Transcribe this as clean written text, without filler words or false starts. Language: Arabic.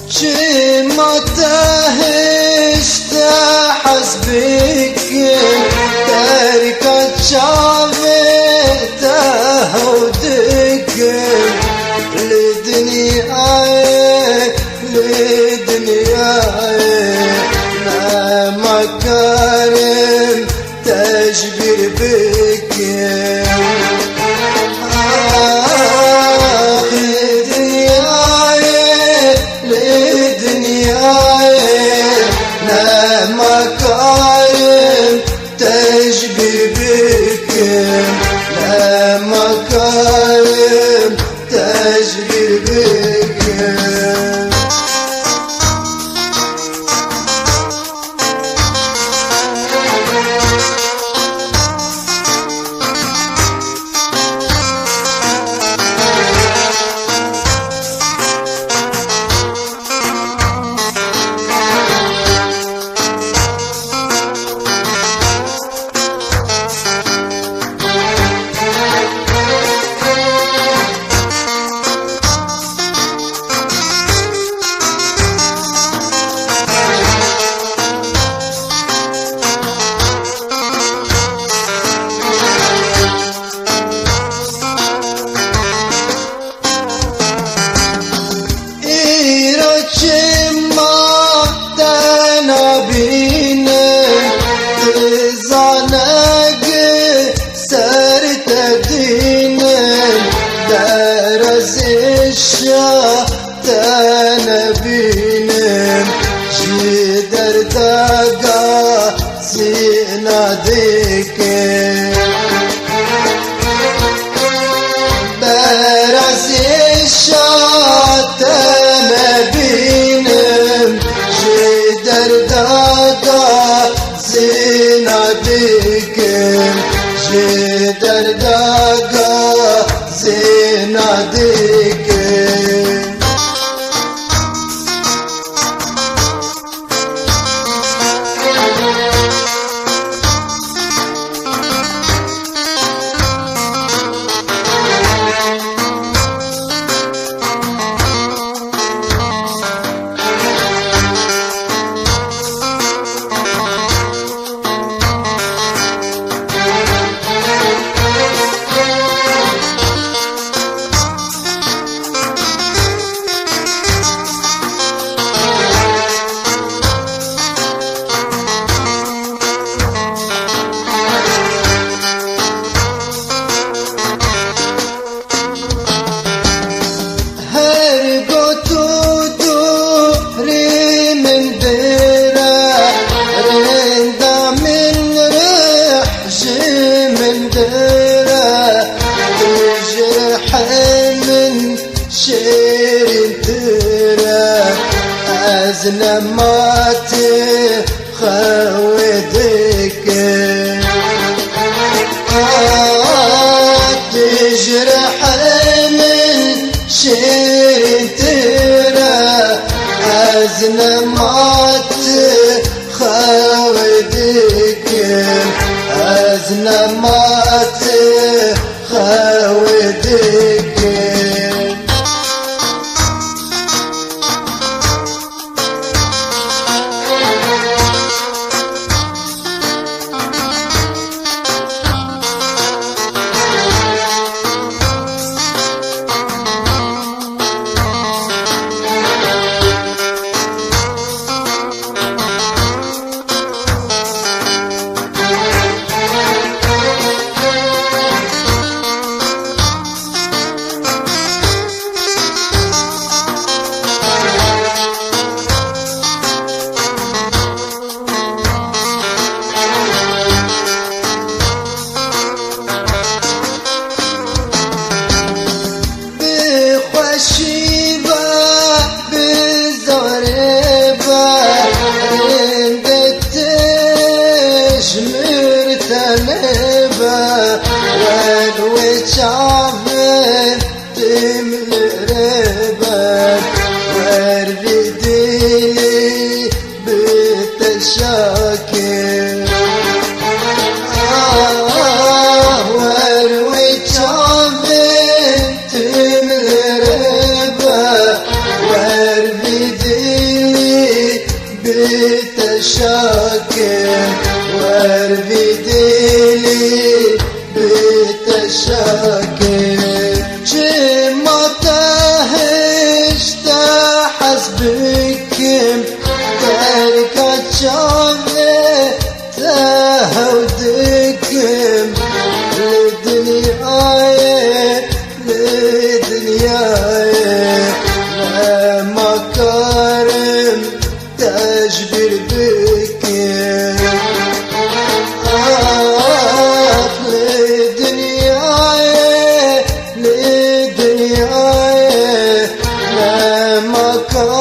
ما تهشت حسبك تاركة شافته ودك لدنيا لا مكارم تجبر بك مكارم تجبر بك لا مكارم تجبر بك تنبينم جدر دقا زينا ديك برزيشا تنبينم جدر دقا زينا ديك جدر دقا زينا ديك لما تخودك تجرح من شرتنا أزن ما تخودك أزن ما تخودك بتشاكل واربديلي بتشاكل جمع تهشت حسبكم تركت شافي تهودكم لدنياي لما كارم تجبر بكم لدنياي لما كارم